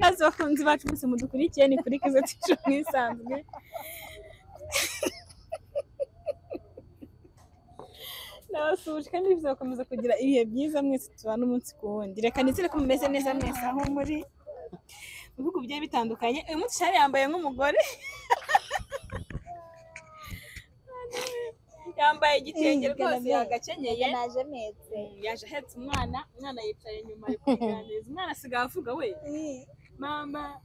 ikaze bakunzi bacu mwese mudukurikiye ni kuri Kizo Tijo mwisanzwe. Nabasuje kandi bizakomeza kugira ibihe byiza mwese tubana umunsi ku wundi. Reka nizere ko mumeze neza mwese aho muri bihugu bigiye bitandukanye. Uyu munsi Shari yambaye nk'umugore. Yambaye igitenge rwose yagakenyeye. Naje metse. Yaje ahetse umwana yicaye inyuma ari kuganiriza. Umwana asigaye avuga we. Mama.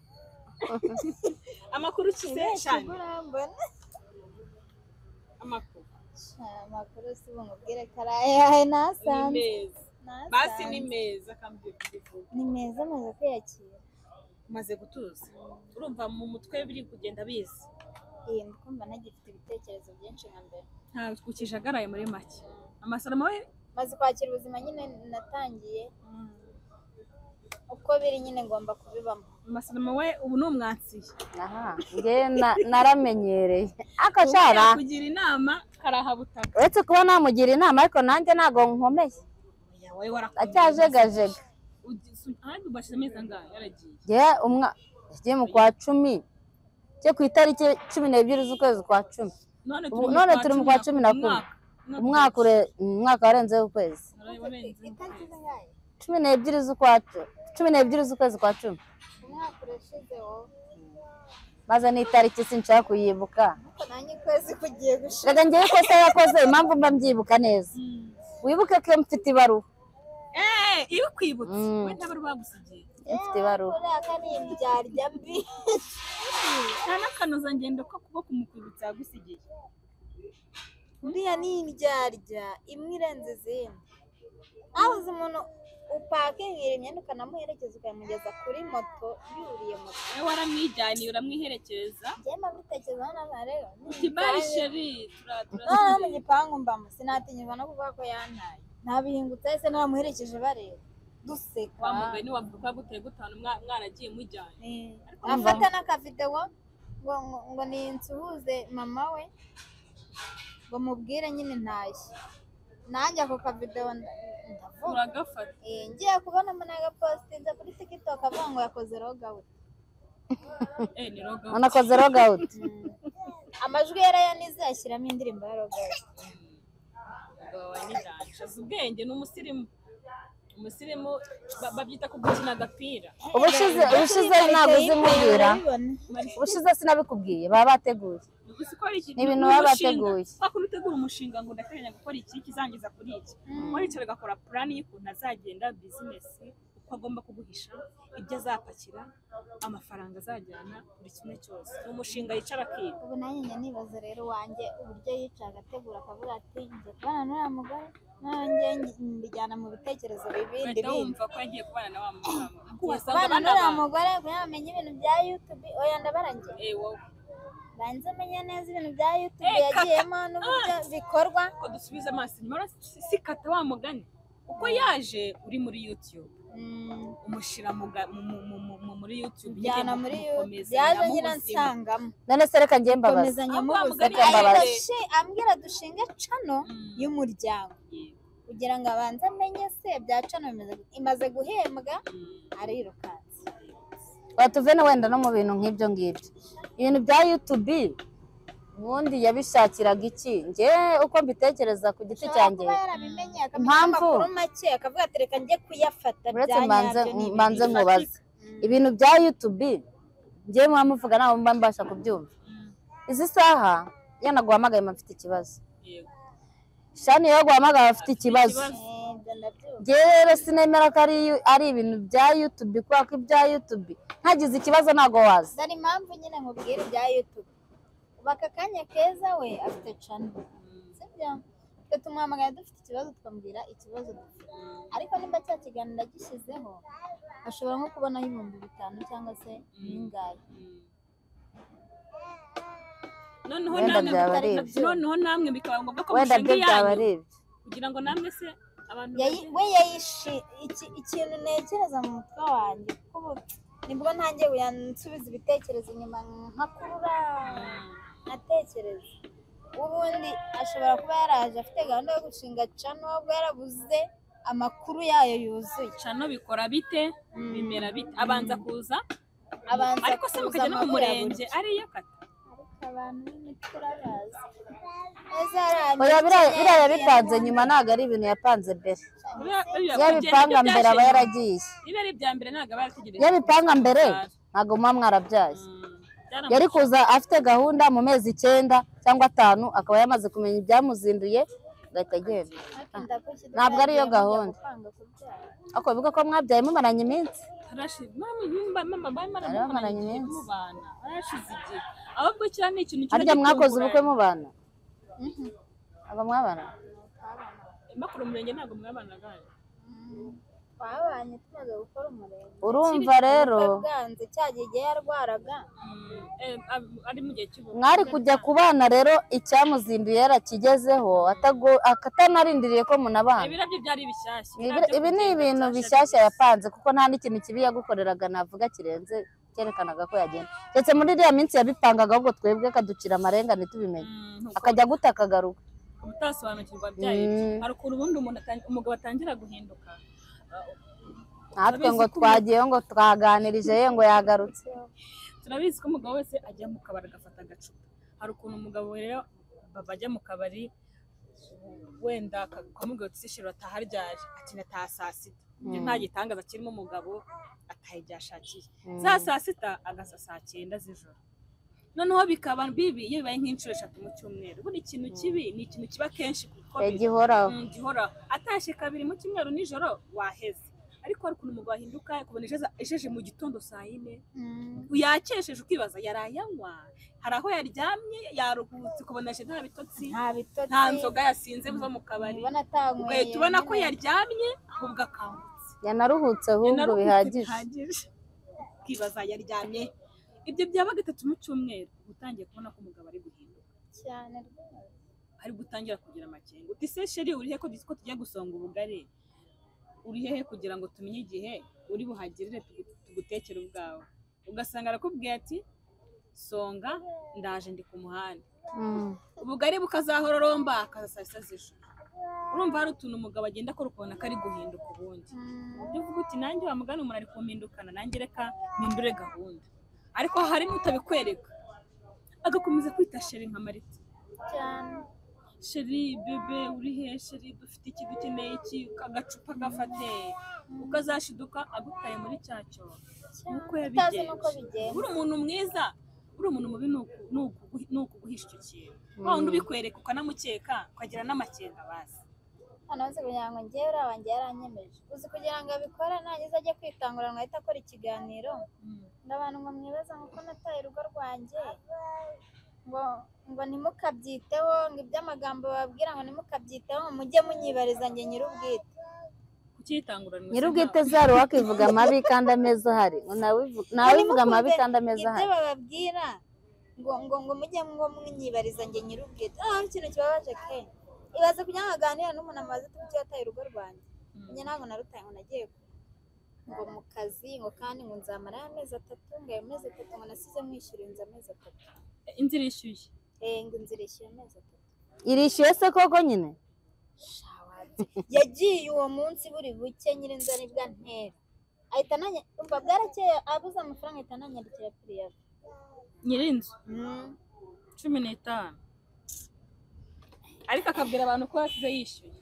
Amakuru kize cyane. Amakuru si bumubwire karaye nasanze. Basi ni meza kambye kuvuga. Ni meza maze kwiyakira. Maze gutuza. Urumva mu mutwe biri kugenda biza. Ndikumva nagifite ibitekerezo byinshi nka mbere. Nta kukijagaraye muri make. Amasarama we maze kwakira ubuzima nyine natangiye. Uko biri nyine ngomba kubibamo. Amasarama we ubu ni umwatsiye. Aha, nge naramenyereye. Akashara kugira inama karahabutaka. Uretse kuba namugira inama ariko nanjye nago nkomeye. Yawe warakomeye. Acyajegajega. Ahandi ubashije amezi angahe yaragiye? Yagiye mu kwa 10. Cyo ku itariki 12 z'ukwezi kwa 10. None turi mu kwa 11. Umwaka warenze ukwezi. 12 z'ukwa 12 z'ukwezi kwa 10. Umwaka urashize wo. Maze ni itariki sinshaka kuyibuka. Nanjye kwezi kugiye gushira. Rega ngiye ko se yakoze impamvu mba mbyibuka neza. Wibuke ko mfite ibaruwa. Iyo kwibutse we ntabwo bagusigiye. Mfite ibaruwa. Uraka ni imbyarya mbi. Nta nakanoza ngendo ko kuba kumukwibutsa yagusigiye. Uriya ni indyarya imwe irenze izindi. Aho umuntu upakingira imyenda ukanamuherekeza ukamugeza kuri moto yuriye moto. Wowe waramwijyaniye uramwiherekeza. Njye mbitekereza hano rero. Tibari sheri mu gipangu mbamo sinatinyirwa no kuvuga ko yantaye. Nabihingutse ese naramuherekeje bareba. Duseka. Wa mugani wavuga ko guteye gutanu mwaragiye mujyanye. Afata n'akavideo ngo ni insuhuze mama we. Ngo mubwire nyine ntashye. Nanjye ako kavideo uragafata. Ngiye kubona managa postinze kuri TikTok avuga ngo yakoze logout. Ni logout. Anakoze logout. Amajwi yarayanize ashyiramo indirimbo ya logout. Wawe ni danje. Ubwenge n'umusirimu. Umusirimu babyita ko gukina agapira. Ubushize ntabwo uzimubwira. Ubushize sinabikubwiye baba bateguye. Ibintu baba bateguye. Bakuru utegura umushinga ngo ndateganya gukora iki kizangiza kuri iki. Waricara gakora plan y'ukuntu azagenda business uko agomba kuguhisha ibyo azapakira amafaranga azajyana buri kimwe cyose. Umushinga yicara akiga. Ubu nanjye nibaza rero wanjye uburyo yicara agategura akavuga ati ngiye kubana n'uriya mugore nanjye mbijyana mu bitekerezo bibindi wumva ko yagiye kubana na wa mugore. Kubana n'uriya mugore yamenye ibintu bya YouTube oya ndabarangiye. Wowe banze menye neza ibintu bya YouTube yagiyemo n'uburyo bikorwa ko dusubiza amaso inyuma sikata wa mugani uko yaje uri muri YouTube umushira muri YouTube byana muri YouTube yaje nyina nsangamo none se reka ngiye mbabaza ambwira dushinge cano y'umuryango kugira ngo abanze amenye se bya cano imaze guhembwa arirukanze watuvene wenda no mu bintu nk'ibyo ngibyo ibintu bya YouTube ubundi yabishakiraga iki nge uko mbitekereza ku giti cyanjye impamvu make akavuga ati reka njye kuyafata banze nkubaza ibintu bya YouTube nge mwamuvuga nawe mba mbasha kubyumva izi saha yanaguhamagaye mfite ikibazo Shani yo guhamagaye afite ikibazo nge rero sinemera ko ari ibintu bya YouTube kuko ibya YouTube ntagize ikibazo ntago waza dani impamvu nyine nkubwira ibya YouTube baka kanya keza we afite cano sibyo twe tumwamagaye dufite ikibazo twambwira ikibazo dufite ariko nimba cya kiganiro gishyizeho ashobora nko kubonaho 5,000 cyangwa se n'ingahe noneho namwe bikaba ngombwa ko mushinga yanyu kugira ngo namwe se abantu we yayishi ikintu nekereza mu mutwe wanjye kuko nibwo ntangiye uyansubiza ibitekerezo inyuma nkakurura natekereza ubundi ashobora kuba yaraje afite gahunda yo gushinga cano ubwo yarabuze amakuru yayo yuzuye cano bikora bite bimera bite abanza kuza abanza ariko se mukajya no mu murenge ariyo kata ariko abantu b'imiti urabazi oya biriya yabipanze nyuma ntabwo ari ibintu yapanze mbere yabipanga mbere aba yaragiye niba ari ibya mbere ntabwo aba yarategereje yabipanga mbere ntabwo muba mwarabyaye yari kuza afite gahunda mu mezi 9 cyangwa 5 akaba yamaze kumenya ibyamuzinduye agahita agenda ntabwo ariyo gahunda ariko bivuga ko mwabyaye mumaranye iminsi ahubwo kiriya ni ikintu harya mwakoze ubukwe mubana aba mwabana makuru umurenge ntabwo mwabanaga twabanye tumaze gukora umurenge urumva rero bwanze cyagiye yarwaraga ari mu gihe cy'ubu mwari kujya kubana rero icyamuzinduye yarakigezeho atanarindiriye ko munabana ibirabyo byari bishyashya ibi ni ibintu bishyashya yapanze kuko nta n'ikintu kibi yagukoreraga navuga kirenze cyerekanaga ko yagenda ndetse muri iriya minsi yabipangaga ahubwo twebwe akaducira amarenga ntitubimenye akajya guta akagaruka ubutasobanukirwa byayo hari ukuntu ubundi umugabo atangira guhinduka natwe ngo twagiyeho ngo twaganirije ye ngo yagarutse turabizi ko umugabo wese ajya mu kabari agafata agacupa hari ukuntu umugabo rero bajya mu kabari wenda akamubwira ati sishiro ataharyari ati nataha saa sita nta gitangaza kirimo umugabo ataha ibyo ashakiye za saa sita agasa saa 9 z'ijoro noneho bikaba bibi iyo bibaye nk'inshuro 3 mu cyumweru buri kintu kibi ni ikintu kiba kenshi kuko gihoraho atashye 2 mu cyumweru nijoro waheze ariko hari ukuntu umugabo ahinduka kubona ejeje mu gitondo saa 4 yakesheje ukibaza yarayanywa hari aho yaryamye yaruhutse kubona eje nta bitotsi nta nzoga yasinze zo mu kabari ugahita ubona ko yaryamye ahubwo akangutse yanaruhutse ahubwo bihagije ukibaza yaryamye ibyo byaba 3 mu cyumweru utangiye kubona ko umugabo ari guhinduka cyane ari gutangira kugira amakenga uti se sheri urihe ko tujya gusonga ubugari uri hehe kugira ngo tumenye igihe uri buhagirire tugutekere ubwawe ugasanga arakubwiye ati songa ndaje ndi ku muhanda ubugari bukazahororomba akazasasa zisho urumva hari utuntu umugabo agenda akora ukabona ko ari guhinduka ubundi ibyo uvuga uti nanjye wa mugani umuntu ari kumpindukana nanjye reka mpindure gahunda ariko hari n'utabikwereka agakomeza kwita sheri nka Marita cyane sheri bebe uri he sheri dufite iki dukeneye iki agacupa gafate ukazashiduka agutaye muri cyacyo nuko yabigenje uri umuntu mwiza uri umuntu mubi nuko guhisha icyo kintu wundi ubikwereka ukanamukeka ukagira n'amakenga bazi hano uzi kugira ngo njyewe urabanjye yaranyemeje uzi kugira ngo abikore nangize ajye kwitangura ngo ahite akora ikiganiro ndabantu ngo mwibaza ngo ko nataye urugo rwanjye ngo ntimukabyiteho ngo iby'amagambo bababwira ngo ntimukabyiteho ngo mujye munyibariza njye nyir'ubwite nyir'ubwite zari wakivuga amabi kandi ameza ahari nawe uvuga amabi kandi ameza ahari ibyo bababwira ngo mujye ngo munyibariza njye nyir'ubwite ikintu kibabaje ke ibaze kugira ngo aganire n'umuntu amaze tuzi yataye urugo rwanjye njye ntabwo narutaye ngo nagiye ngo mu kazi ngo kandi ngo nzamara amezi 3 ngo ayo mezi 3 ngo nasize mwishyura inzu amezi 3 inzira ishyuye ngo inzira ishyuye amezi 3 irishyuye se koko nyine yagiye uwo munsi buri buke nyir'inzu nibwa ntera ahita umva bwarakeye abuze amafaranga ahita ananyandikira piriya nyir'inzu 15 ariko akabwira abantu ko yasize yishyuye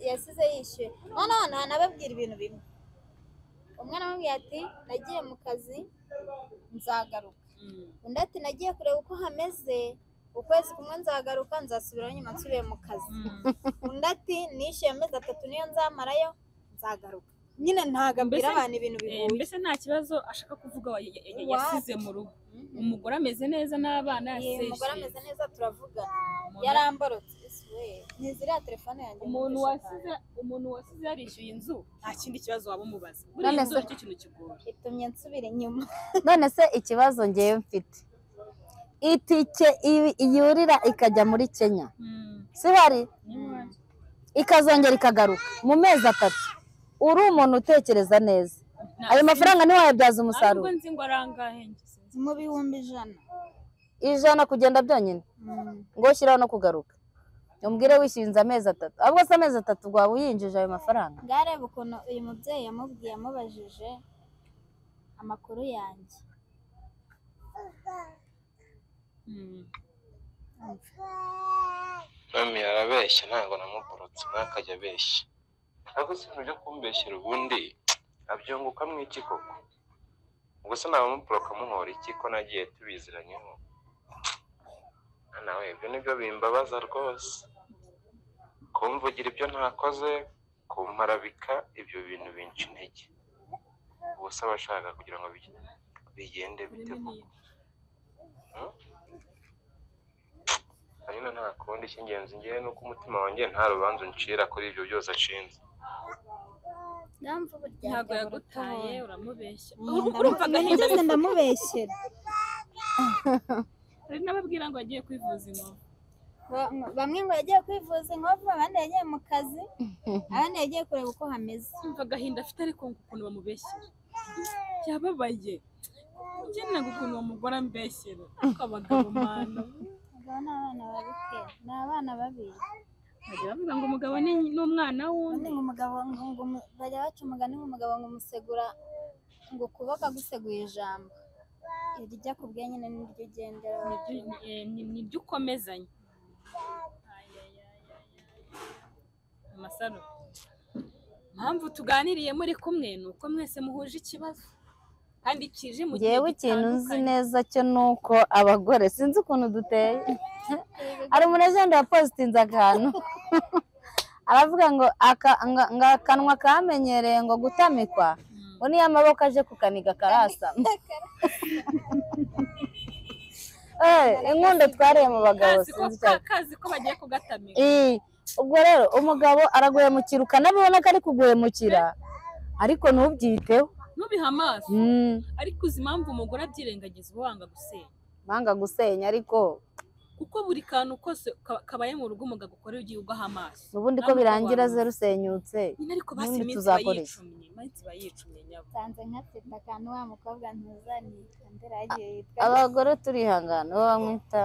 yasize yishyuye noneho ntanababwira ibintu bimwe umwana amubwiye ati nagiye mu kazi nzagaruka undi ati nagiye kureba uko hameze ukwezi kumwe nzagaruka nzasubiraho nyuma nsubiye mu kazi undi ati nishyuye amezi 3 niyo nzamarayo nzagaruka nyine ntago abwira abantu ibintu bihuye mbese nta kibazo ashaka kuvuga yasize mu rugo umugore ameze neza n'abana yaseshe umugore ameze neza turavugana yaramborotse ntiziriya telefone yanjye umuntu wasize yarishyuye inzu nta kindi kibazo waba umubaza buriya inzu nicyo kintu kigoye itumye nsubira inyuma none se ikibazo ngewe mfite itike yurira ikajya muri Kenya si hari ikazongera ikagaruka mu mezi 3 uri umuntu utekereza neza ayo mafaranga ntiwayabyaza umusaruro nzi ngo arangahe mu bihumbi 100 kugenda byonyine ngo shyiraho no kugaruka umbwire wishyinze amezi 3 ahubwo se amezi 3 rwawe uyinjije ayo mafaranga ngarebe ukuntu uyu mubyeyi yamubwiye amubajije amakuru yanjye. mami arabeshya ntabwo namuborotse ntakajya abeshya ariko si ibintu byo kumbeshyira ubundi abyunguka mu iki koko ubwo se nabamuboroka muhora iki ko nagiye tubiziranyeho nawe ibyo nibyo bimbabaza rwose kumvugira ibyo ntakoze kumparabika ibyo bintu binca intege ubuse abashaka kugira ngo bigende bite koko hanyuma nta kundi cy'ingenzi ngewe nuko umutima wanjye nta rubanza uncira kuri ibyo byose ashinze ntabwo yagutaye uramubeshya urumva agahinda ndamubeshyera. hari n'ababwira ngo agiye kwivuza inkovu bamwe ngo yagiye kwivuza inkovu abandi yagiye mu kazi abandi yagiye kureba uko hameze. umva agahinda afite ariko ukuntu bamubeshyera yababaye ugenaga ukuntu bamugora mbeshyera akabagabo mana ni abana babiri bajya bavuga ngo umugabo ni n'umwana wundi ngo umugabo ngo bajya baca umugani ngo umugabo ngo umusegura ngo ukuboko aguseguye ijambo irijya ku bwe nyine niryo ugendera nibyo ukomezanya amasaro mpamvu tuganiriye muri kumwe ni uko mwese muhuje ikibazo kandi kije mu gihe ngewe ikintu nzi neza cyo ni uko abagore sinzi ukuntu duteye hari umunezero wapositinze akantu aravuga ngo akanwa kamenyereye ngo gutamikwa ngo niyo amaboko aje kukaniga karasama inkundo twareye mu bagabo kazi ko bagiye kugatamika ubwo rero umugabo araguhemukira ukanabibona ko ari kuguhemukira ariko ntubyiteho ntubihe amaso ariko uzi impamvu umugore abyirengagiza uba wanga gusenya ariko kuko buri kantu kose kabaye mu rugo umugabo ukora ugiye ugaha amaso ubundi ko birangira ze rusenyutse ubundi tuzakora iki bayicumye nyabo sanze nkafite akantu wa mukobwa ntuzanita ndera yagiye yitwa abagore turihangana bo bamwita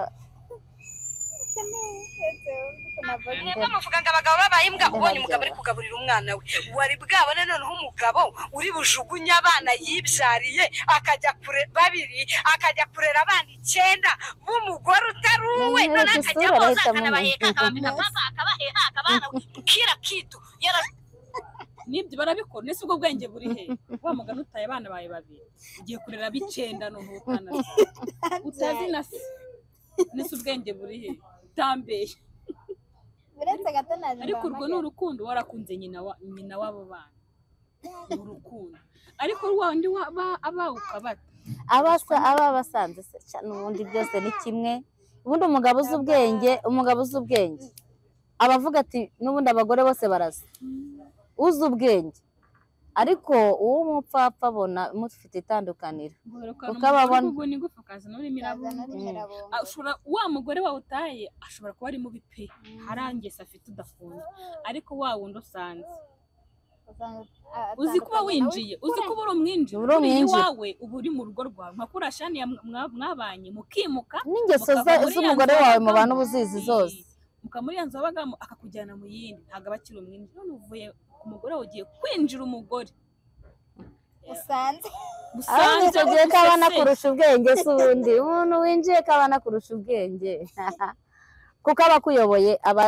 bamuvuga ngo abagabo babaye imbwa ubonye umugabo ari kugaburira umwana we wari bwabone noneho umugabo uri bujugunye abana yibyariye akajya kure babiri akajya kurera abana 9 b'umugore utari uwe none akajya boza akanabaheka akabambika papa akabaheka akabana kira kitu nibyo barabikora nese ubwo bwenge buri he wa mugano utaye abana baye babiri ugiye kurera b9 n'ubu utana utazi nasi nese ubwenge buri he tambeye uretse gato naje ariko urwo n'urukundo warakunze nyina w'abo bana urukundo ariko rwandi abawukabata ababasanze se cyane ubundi byose ni kimwe ubundi umugabo uzi ubwenge abavuga ati n'ubundi abagore bose barasa uzi ubwenge ariko uwo umupfapfa abona mufite itandukaniro ukababona ubwo ni gufukaza n'uri wa mugore wawe utaye ashobora kuba ari mubi pe harangese afite udakunda ariko wa wundi usanze uzi kuba winjiye uzi kuba uri umwinjira iwawe uba uri mu rugo rwawe nka kurashani mwabanye mukimuka n'ingeso z'umugore wawe mu bantu ubuzizi zose mukamuri yanzu wabagamo akakujyana mu yindi ntabwo abakiri umwinjira none uvuye ku mugore ugiye kwinjira umugore usanze ugiye kabana kurusha ubwenge se ubundi umuntu winjiye kabana kurusha ubwenge kuko aba akuyoboye aba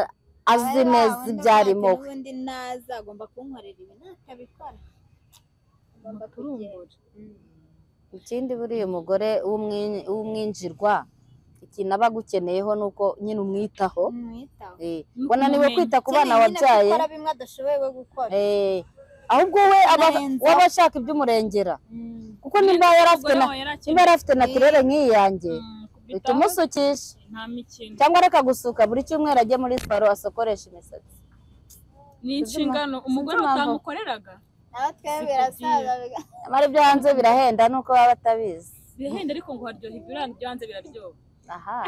azi neza ibyarimo ubundi naza agomba kunkorera ibi natabikora agomba kurumbura. Ikindi buriya umugore w'umwinjirwa ikintu aba agukeneyeho ni uko nyine umwitaho wananiwe kwita ku bana wabyaye ahubwo we waba ashaka iby'umurengera kuko nimba yari afite naturere nk'iyi yanjye uhita umusukisha cyangwa reka gusuka buri cyumweru ajye muri siporo asokoresha imisatsi ni inshingano umugore utamukoreraga nyamara ibyo hanze birahenda nuko baba batabizi birahenda ariko ngo haryoha ibyo hanze biraryoha aha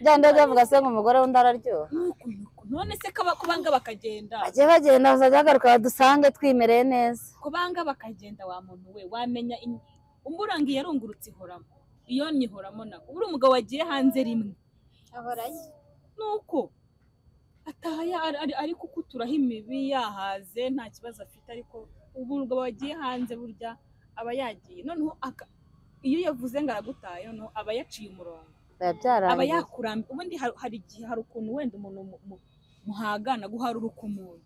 byanda bavuga se ngo umugore wundi araryoha none se kubanga bakagenda bajye bagenda bazajya bagaruka badusange twimereye neza kubanga bakagenda wa muntu we wamenya umurangiye yarungurutse ihoramo iyo nyihoramo nako uri umugabo wagiye hanze rimwe ahoraye nuko ataya ari kukuturaho imibi yahaze nta kibazo afite ariko ubu umugabo wagiye hanze burya aba yagiye noneho iyo yavuze ngo aragutaye noneho aba yaciye umurongo biba aba byarangiye. yakurambiye ubundi hari igihe hari ukuntu wenda umuntu muhagana guharuruka umuntu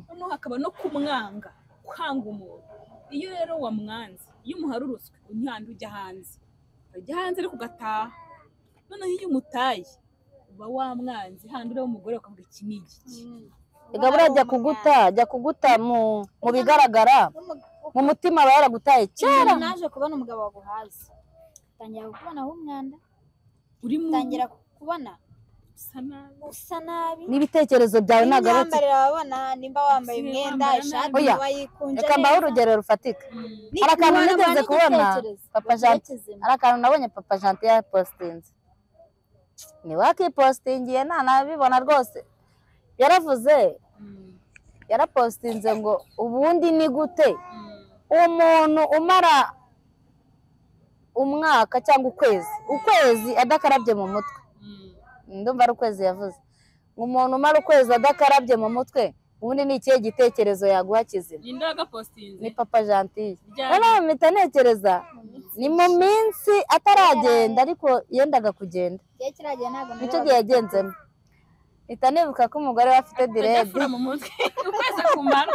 noneho hakaba no kumwanga kwanga umuntu. Iyo rero wamwanze iyo umuharurutswe unyanda ujya hanze ariko ugataha noneho iyo umutaye uba wamwanze handi uriho umugore ukavuga iki ni igiki Ega buriya ajya kuguta mu bigaragara mu mutima aba yaragutaye kera. naje kubona umugabo waguhaze utangira kubona aho umwanda uri mu utangira kubona usa nabi n'ibitekerezo byawe ntabwo ari imyambarire wabona nimba wambaye imyenda ishati Oya, wayikunje reka mbaho urugero rufatika. Hari akantu nigeze kubona Papa Janti, hari akantu nabonye Papa Janti yapostinze, ni wakipostingiye ntanabibona rwose. Yarapostinze ngo ubundi ni gute umuntu umara umwaka cyangwa ukwezi adakarabye mu mutwe. Ndumva ari ukwezi yavuze. Umuntu umara ukwezi adakarabye mu mutwe ubundi ni ikihe gitekerezo yaguha kizima? Ni Papa Janti. Noneho mpita ntekereza ni mu minsi ataragenda ariko yendaga kugenda, nicyo gihe yagenzemo. Mpita nibuka ko umugore we afite direde mu mutwe ukwezi kumara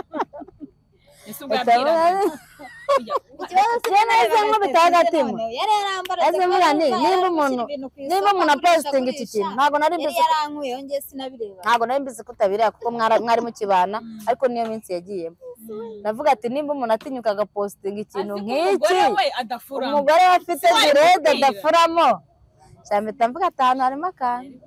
niba umuntu apostinga iki kintu ntabwo nari mbizi ko utabireba kuko mwari mukibana, ariko niyo minsi yagiyemo. Ndavuga ati nimba umuntu atinyuka agapostinga ikintu nk'iki umugore we afite direde adafuramo, mpita mvuga ati ahantu harimo akantu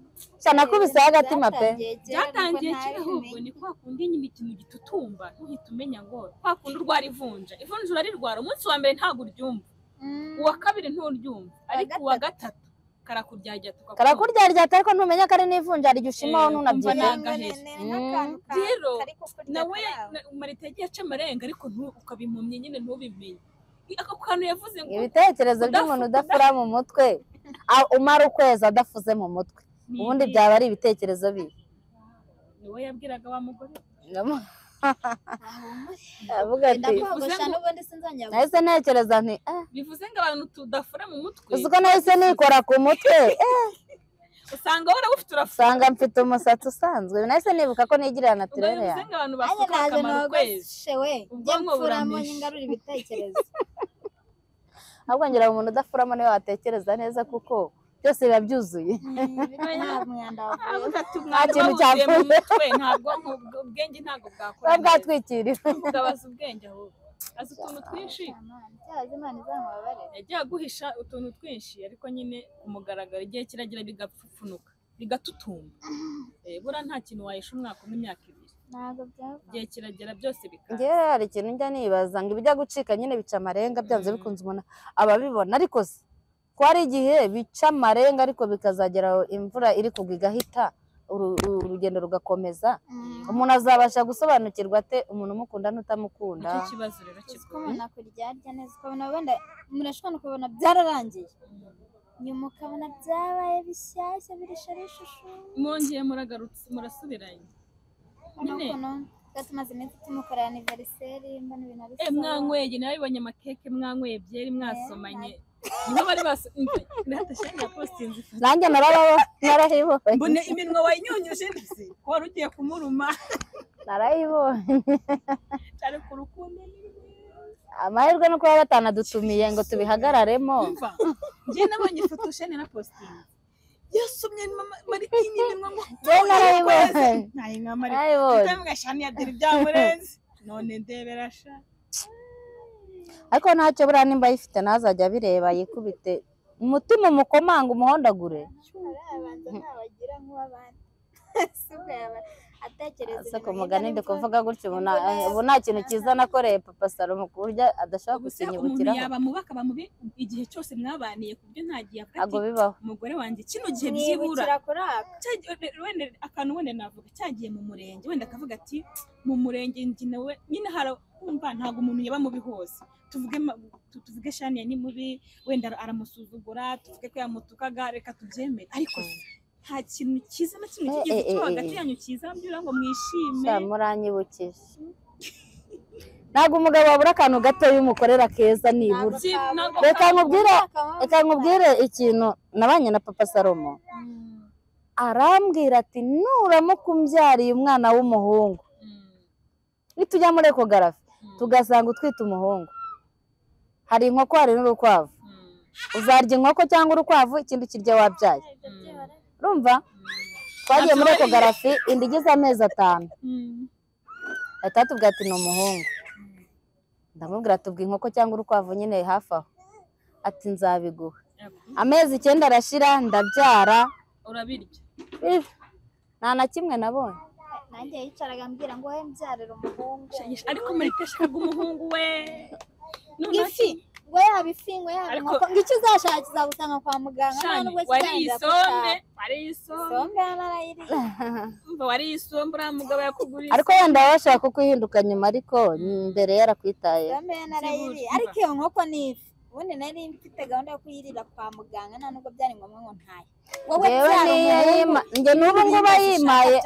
nakubiseho agatima pe. Byatangiye kiri ahubwo ni kwa kundi nyine ikintu gitutumba ntuhita umenya ngo kwa kundi urwara ivunja urarirwara umunsi wa mbere ntabwo uryumva, uwa kabiri nturyumva, ariko uwa gatatu karakuryarya ariko ntumenya ko ari n'ivunja ryushimaho ntunabyemere. Rero nawe Marita yagiye aca amarenga ariko ukabimpumye nyine ntubimenye. Ako kantu yavuze ngo ibitekerezo by'umuntu udafura mu mutwe umara ukwezi adafuze mu mutwe ubundi byaba ari ibitekerezo bibi. Niwe yabwiraga wa mugore avuga ati nahise ntekereza nti bivuze ngo abantu tudafura mu mutwe uzi ko nahise nikora ku mutwe usanga wari ufite usanga mfite umusatsi usanzwe. Nahise nibuka ko nigirira naturere bivuze ngo abantu basuka akamaro ukwezi ubwonko buramenye ingarura ibitekerezo. ahubwo ngira umuntu udafuramo niwe watekereza neza kuko byose biba byuzuye. Nta kintu cyavuye mu mutwe, ntabwo ubwenge ntabwo bwakora bwatwikiriwe. Ugabaza ubwenge ahubwo azi utuntu twinshi yagiye aguhisha utuntu twinshi, ariko nyine kumugaragara igihe kiragira bigapfunuka bigatutumba. Buriya nta kintu wahisha umwaka n'imyaka ibiri, igihe kiragera byose bikaba. Ngewe hari ikintu njya nibaza ngo ibijya gucika nyine bica amarenga byanze bikunze umuntu ababibona, ariko ko hari igihe bica amarenga ariko bikazagera imvura iri kugwa igahita urugendo rugakomeza. Umuntu azabasha gusobanukirwa ate umuntu umukunda n'utamukunda? Icyo kibazo rero umuntu akuryarya neza ukabona wenda umuntu ashobora ukabona byararangiye nyuma ukabona byabaye bishyashya birisha ishusho mwongeye muragarutse murasubiranye nyine tumaze iminsi tumukorera aniveriseri mbona ibintu ari sawa. Mwanyweye nabibonye amakeke mwanyweye byeri mwasomanye niho bari natashanye ya postinze nanjye narayibonye mbone iminwa wayinyonyeje ndetse ko wari ugiye kumuruma. Narayibonye cyane ku rukundo amahirwe no kuba batanadutumiye ngo tubihagararemo. Njye nabonye ifoto shene na postinze yasomye Maritini iminwa ngo narayibonye nka Maritini mugashani ya deri byamurenze none ndebera sha. Ariko ntacyo buriya nimba yifite nazajya abireba yikubite umutima umukomanga umuhondagure. Asa ku mugani ndi kuvuga gutyo ubu nta kintu cyiza nakoreye Papa Salomo ku buryo adashobora kukinyibukiraho. Yaba mubi akaba mubi igihe cyose mwabaniye ku buryo ntagiye ntabwo bibaho. Umugore wanjye kino gihe byibura wenda akantu wenda navuga cyagiye mu murenge wenda akavuga ati mu murenge nawe nyine harumva ntabwo umuntu yaba mubi hose. Tuvuge Shania ni mubi wenda aramusuzugura, tuvuge ko yamutukaga, reka tubyemere, ariko nta kintu cyiza na kimwe kigeze cyo hagati yanyu cyiza mbira ngo mwishime. Muranyibukije ntabwo umugabo wabura akantu gato y'umukorera keza nibura. Reka nkubwire ikintu nabanye na papa Salomo, arambwira ati nuramuka umbyariye umwana w'umuhungu nitujya muri ekogarafi tugasanga utwite umuhungu, hari inkoko hari n'urukwavu, uzarya inkoko cyangwa urukwavu ikindi kirya wabyaye. Urumva twagiye muri ekogarafi inda igize amezi 5 ahita atubwira ati ni umuhungu. Ndamubwira tubwi inkoko cyangwa urukwavu nyine hafi aho, ati nzabiguha. Amezi 9 arashira ndabyara, urabirya nta na kimwe nabonye. nanjye yicaraga ambwira ngo we mbyarira umuhungu ariko muri teshaka umuhungu we ifi ngo yaba ifi ngo yaba inkoko ngo icyo uzashaka kizagusanga kwa muganga nubwo wari isombe narayiriye umva wari isombe uriya mugabo yakuguriye ariko yenda washaka kukuhinduka nyuma ariko mbere yarakwitaye. narayiriye ariko iyo nkoko ni ifi ubundi nari mfite gahunda yo kuyirira kwa muganga nta nubwo byari ngombwa ngo ntaye wowe njye n'ubu ngubu ayimaye,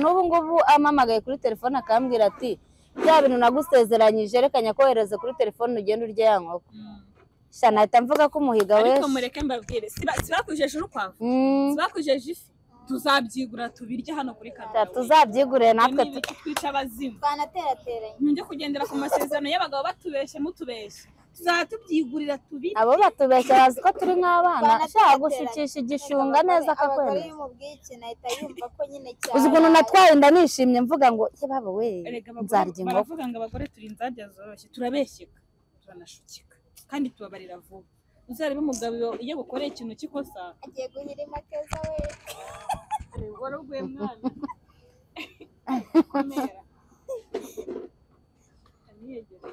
n'ubu ngubu amamagaye kuri telefone akambwira ati bya bintu nagusezeranyije reka nyakohereze kuri telefone ugenda urya ya nkoko. Sha nahita mvuga ko umuhiga wese ariko mureke mbabwire sibakujeje urukwavu sibakujeje ifi tuzabyigura tubirye hano kuri kamera tuzabyigure natwe twica abazimu twanaterateranye njye kugendera ku masezerano y'abagabo batubeshye mutubeshye tuzatubyigurira tubirye. abo batubeshya bazi ko turi nk'abana ashaka gushikisha igishunga neza akakwemeza. Uzi ukuntu natwaye inda nishimye mvuga ngo ye baba we nzarya inkoko. Baravuga ngo abagore turi inzarya zoroshye turabeshyeka turanashukika kandi tubabarira vuba. Uzarebe umugabo iyo gukoreye ikintu cy'ikosa agiye guhirima keza we waraguye mwana komera aniyegera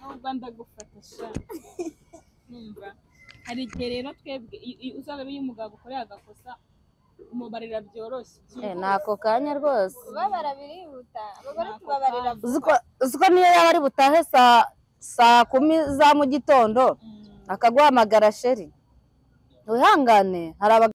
nubwo ndagufata sha numva hari igihe rero twebwe uzarebe iyo umugabo ukoreye agakosa umubarira byoroshye nako kanya rwose babara birihuta abagore tubabarira uziko niyo yaba ari butahe saa 10 za mu gitondo akaguhamagara sheri wihangane hari